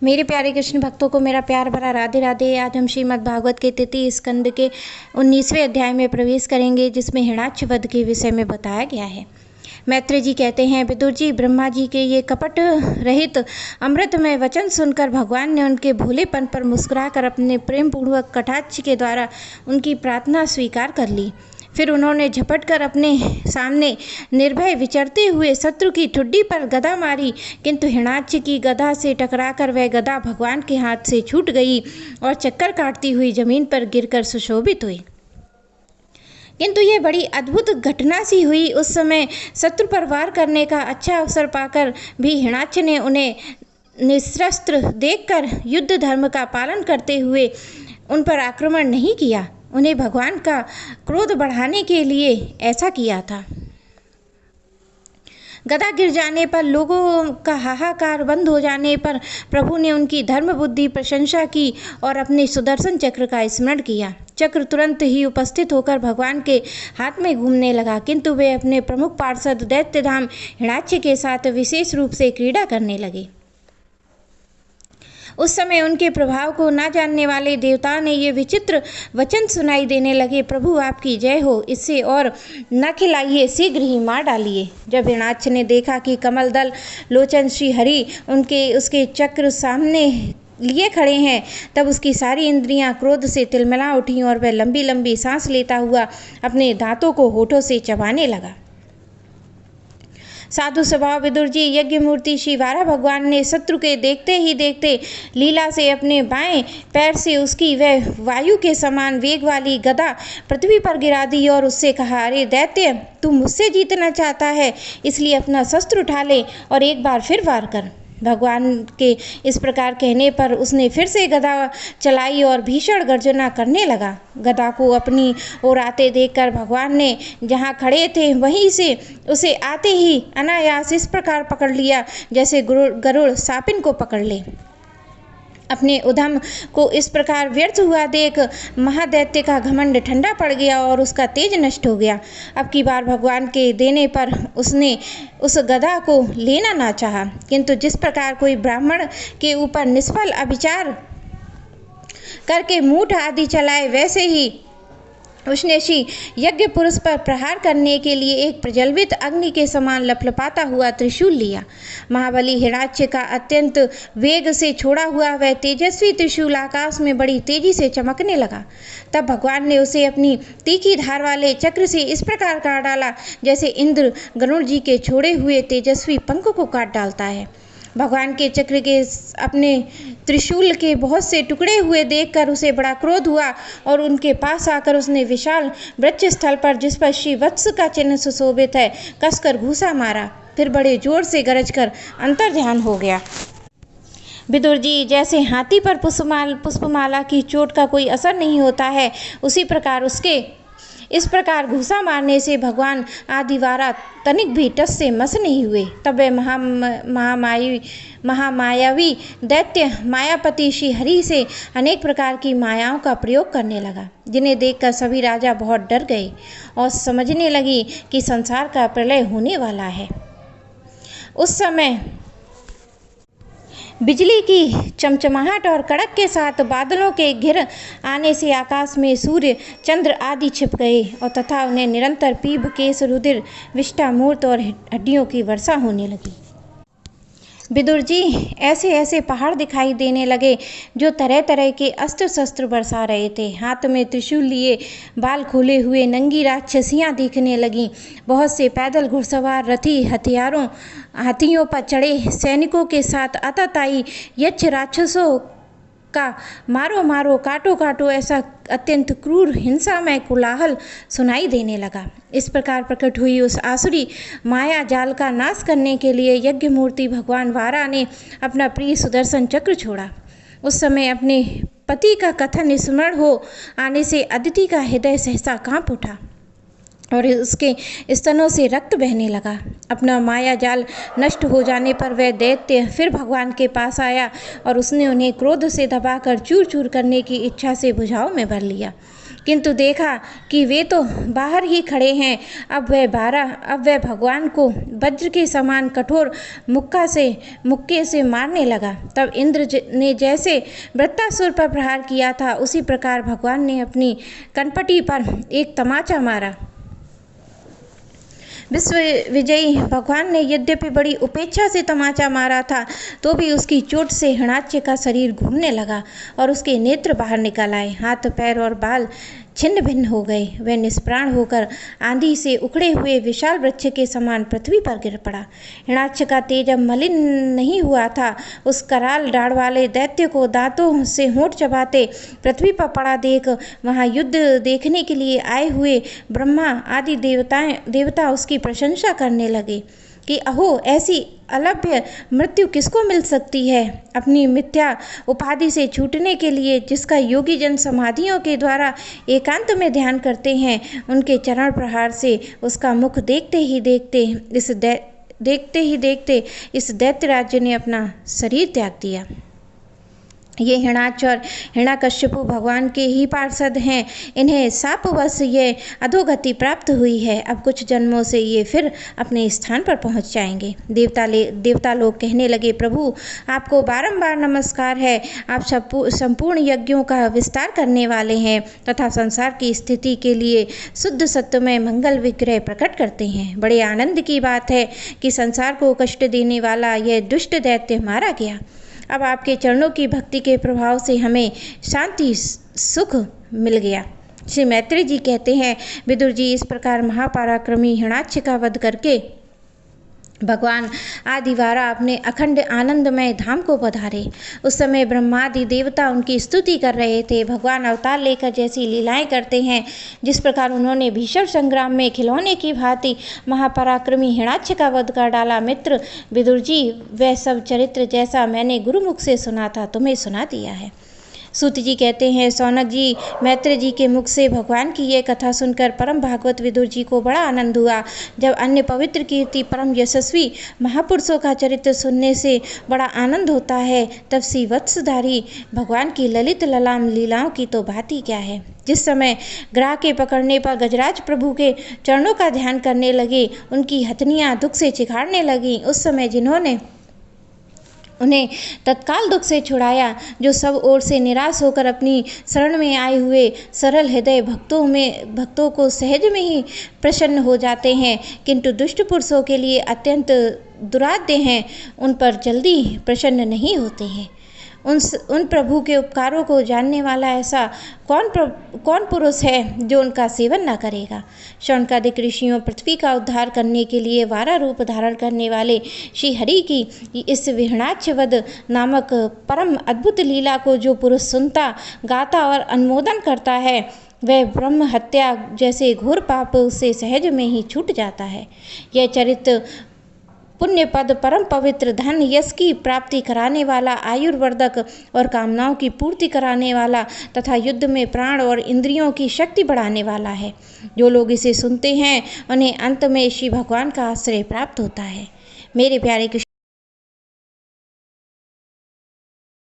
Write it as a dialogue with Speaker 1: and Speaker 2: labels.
Speaker 1: मेरे प्यारे कृष्ण भक्तों को मेरा प्यार भरा राधे राधे। आज हम श्रीमद् भागवत के 33 स्कंद के 19वें अध्याय में प्रवेश करेंगे, जिसमें हिरण्याक्ष वध के विषय में बताया गया है। मैत्रेय जी कहते हैं, विदुर जी, ब्रह्मा जी के ये कपट रहित अमृतमय वचन सुनकर भगवान ने उनके भोलेपन पर मुस्कुराकर अपने प्रेम पूर्वक कटाक्ष के द्वारा उनकी प्रार्थना स्वीकार कर ली। फिर उन्होंने झपट कर अपने सामने निर्भय विचरते हुए शत्रु की ठुड्डी पर गदा मारी, किंतु हिरण्याक्ष की गदा से टकराकर वह गदा भगवान के हाथ से छूट गई और चक्कर काटती हुई जमीन पर गिरकर सुशोभित हुई। किंतु ये बड़ी अद्भुत घटना सी हुई। उस समय शत्रु पर वार करने का अच्छा अवसर पाकर भी हिरण्याक्ष ने उन्हें निशस्त्र देखकर युद्ध धर्म का पालन करते हुए उन पर आक्रमण नहीं किया। उन्हें भगवान का क्रोध बढ़ाने के लिए ऐसा किया था। गदा गिर जाने पर, लोगों का हाहाकार बंद हो जाने पर प्रभु ने उनकी धर्म बुद्धि प्रशंसा की और अपने सुदर्शन चक्र का स्मरण किया। चक्र तुरंत ही उपस्थित होकर भगवान के हाथ में घूमने लगा, किंतु वे अपने प्रमुख पार्षद दैत्यधाम हिरण्याक्ष के साथ विशेष रूप से क्रीड़ा करने लगे। उस समय उनके प्रभाव को न जानने वाले देवताओं ने ये विचित्र वचन सुनाई देने लगे, प्रभु आपकी जय हो, इससे और न खिलाइए, शीघ्र ही मार डालिए। जब हिरण्याक्ष ने देखा कि कमल दल लोचन श्री हरि उसके चक्र सामने लिए खड़े हैं, तब उसकी सारी इंद्रियां क्रोध से तिलमिला उठी और वह लंबी लंबी सांस लेता हुआ अपने दांतों को होठों से चबाने लगा। साधु स्वभाव विदुर जी, यज्ञ मूर्ति श्री वारा भगवान ने शत्रु के देखते ही देखते लीला से अपने बाएं पैर से उसकी वह वायु के समान वेग वाली गदा पृथ्वी पर गिरा दी और उससे कहा, अरे दैत्य, तू मुझसे जीतना चाहता है, इसलिए अपना शस्त्र उठा ले और एक बार फिर वार कर। भगवान के इस प्रकार कहने पर उसने फिर से गदा चलाई और भीषण गर्जना करने लगा। गदा को अपनी ओर आते देखकर भगवान ने जहाँ खड़े थे वहीं से उसे आते ही अनायास इस प्रकार पकड़ लिया जैसे गरुड़ सापिन को पकड़ ले। अपने उद्यम को इस प्रकार व्यर्थ हुआ देख महादैत्य का घमंड ठंडा पड़ गया और उसका तेज नष्ट हो गया। अब की बार भगवान के देने पर उसने उस गदा को लेना ना चाहा, किंतु जिस प्रकार कोई ब्राह्मण के ऊपर निष्फल अभिचार करके मूठ आदि चलाए, वैसे ही उसने श्री यज्ञ पुरुष पर प्रहार करने के लिए एक प्रज्वलित अग्नि के समान लपलपाता हुआ त्रिशूल लिया। महाबली हिरण्याक्ष का अत्यंत वेग से छोड़ा हुआ वह तेजस्वी त्रिशूल आकाश में बड़ी तेजी से चमकने लगा। तब भगवान ने उसे अपनी तीखी धार वाले चक्र से इस प्रकार काट डाला जैसे इंद्र गरुड़ जी के छोड़े हुए तेजस्वी पंख को काट डालता है। भगवान के चक्र के अपने त्रिशूल के बहुत से टुकड़े हुए देखकर उसे बड़ा क्रोध हुआ और उनके पास आकर उसने विशाल वृक्ष स्थल पर, जिस पर श्री वत्स का चिन्ह सुशोभित है, कसकर घूसा मारा। फिर बड़े जोर से गरजकर अंतर्ध्यान हो गया। विदुर जी, जैसे हाथी पर पुष्पमाला की चोट का कोई असर नहीं होता है, उसी प्रकार उसके इस प्रकार घूसा मारने से भगवान आदिवारा तनिक भी टस से मस नहीं हुए। तब वह महामायावी दैत्य मायापति श्री हरि से अनेक प्रकार की मायाओं का प्रयोग करने लगा, जिन्हें देखकर सभी राजा बहुत डर गए और समझने लगी कि संसार का प्रलय होने वाला है। उस समय बिजली की चमचमाहट और कड़क के साथ बादलों के घिर आने से आकाश में सूर्य चंद्र आदि छिप गए और तथा उन्हें निरंतर पीप, केश, रुधिर, विष्ठा, मूर्त और हड्डियों की वर्षा होने लगी। विदुर जी, ऐसे ऐसे पहाड़ दिखाई देने लगे जो तरह तरह के अस्त्र शस्त्र बरसा रहे थे। हाथ में त्रिशूल लिए बाल खोले हुए नंगी राक्षसियाँ दिखने लगीं। बहुत से पैदल घुड़सवार रथी हाथियों पर चढ़े सैनिकों के साथ आतताई यक्ष राक्षसों का मारो मारो, काटो काटो, ऐसा अत्यंत क्रूर हिंसामय कोलाहल सुनाई देने लगा। इस प्रकार प्रकट हुई उस आसुरी माया जाल का नाश करने के लिए यज्ञ मूर्ति भगवान वारा ने अपना प्रिय सुदर्शन चक्र छोड़ा। उस समय अपने पति का कथन स्मरण हो आने से अदिति का हृदय सहसा कांप उठा और उसके स्तनों से रक्त बहने लगा। अपना माया जाल नष्ट हो जाने पर वह दैत्य फिर भगवान के पास आया और उसने उन्हें क्रोध से दबाकर चूर चूर करने की इच्छा से भुजाओं में भर लिया, किंतु देखा कि वे तो बाहर ही खड़े हैं। अब वह भगवान को वज्र के समान कठोर मुक्के से मारने लगा। तब इंद्र ने जैसे वृत्तासुर पर प्रहार किया था, उसी प्रकार भगवान ने अपनी कनपटी पर एक तमाचा मारा। विश्व विजयी भगवान ने यद्यपि बड़ी उपेक्षा से तमाचा मारा था, तो भी उसकी चोट से हिरणाक्ष का शरीर घूमने लगा और उसके नेत्र बाहर निकल आए। हाथ, पैर और बाल छिन्न भिन्न हो गए। वह निष्प्राण होकर आंधी से उखड़े हुए विशाल वृक्ष के समान पृथ्वी पर गिर पड़ा। हिरणाक्ष का तेज अब मलिन नहीं हुआ था। उस कराल डाढ़ वाले दैत्य को दांतों से होंठ चबाते पृथ्वी पर पड़ा देख वहां युद्ध देखने के लिए आए हुए ब्रह्मा आदि देवता उसकी प्रशंसा करने लगे कि अहो, ऐसी अलभ्य मृत्यु किसको मिल सकती है। अपनी मिथ्या उपाधि से छूटने के लिए जिसका योगी जन समाधियों के द्वारा एकांत में ध्यान करते हैं, उनके चरण प्रहार से उसका मुख देखते ही देखते इस दैत्य राज्य ने अपना शरीर त्याग दिया। ये हिरणाक्ष और हिरण्यकश्यपु भगवान के ही पार्षद हैं। इन्हें शापवश ये अधोगति प्राप्त हुई है। अब कुछ जन्मों से ये फिर अपने स्थान पर पहुंच जाएंगे। देवता लोग कहने लगे, प्रभु आपको बारंबार नमस्कार है। आप संपूर्ण यज्ञों का विस्तार करने वाले हैं तथा संसार की स्थिति के लिए शुद्ध सत्यमय मंगल विग्रह प्रकट करते हैं। बड़े आनंद की बात है कि संसार को कष्ट देने वाला यह दुष्ट दैत्य मारा गया। अब आपके चरणों की भक्ति के प्रभाव से हमें शांति सुख मिल गया। श्री मैत्रेय जी कहते हैं, विदुर जी इस प्रकार महापराक्रमी हिरणाक्ष का वध करके भगवान आदिवारा अपने अखंड आनंदमय धाम को पधारे। उस समय ब्रह्मादि देवता उनकी स्तुति कर रहे थे। भगवान अवतार लेकर जैसी लीलाएं करते हैं, जिस प्रकार उन्होंने भीषण संग्राम में खिलौने की भांति महापराक्रमी हिरणाक्ष का वध कर डाला। मित्र विदुर जी, वह सब चरित्र जैसा मैंने गुरुमुख से सुना था, तुम्हें सुना दिया है। सूत जी कहते हैं, सौनक जी, मैत्रेय जी के मुख से भगवान की यह कथा सुनकर परम भागवत विदुर जी को बड़ा आनंद हुआ। जब अन्य पवित्र कीर्ति परम यशस्वी महापुरुषों का चरित्र सुनने से बड़ा आनंद होता है, तब श्री वत्सधारी भगवान की ललित ललाम लीलाओं की तो बात ही क्या है। जिस समय ग्राह के पकड़ने पर गजराज प्रभु के चरणों का ध्यान करने लगे, उनकी हथनियाँ दुख से चिखाड़ने लगीं। उस समय जिन्होंने उन्हें तत्काल दुख से छुड़ाया, जो सब ओर से निराश होकर अपनी शरण में आए हुए सरल हृदय भक्तों को सहज में ही प्रसन्न हो जाते हैं, किंतु दुष्ट पुरुषों के लिए अत्यंत दुराध्य हैं, उन पर जल्दी प्रसन्न नहीं होते हैं। उन प्रभु के उपकारों को जानने वाला ऐसा कौन पुरुष है जो उनका सेवन न करेगा। शौनकादिक ऋषियों पृथ्वी का उद्धार करने के लिए वारा रूप धारण करने वाले श्री हरि की इस हिरणाक्ष वध नामक परम अद्भुत लीला को जो पुरुष सुनता, गाता और अनुमोदन करता है, वह ब्रह्म हत्या जैसे घोर पाप से सहज में ही छूट जाता है। यह चरित्र पुण्य पद, परम पवित्र धन, यश की प्राप्ति कराने वाला, आयुर्वर्धक और कामनाओं की पूर्ति कराने वाला तथा युद्ध में प्राण और इंद्रियों की शक्ति बढ़ाने वाला है। जो लोग इसे सुनते हैं, उन्हें अंत में श्री भगवान का आश्रय प्राप्त होता है। मेरे प्यारे कृष्ण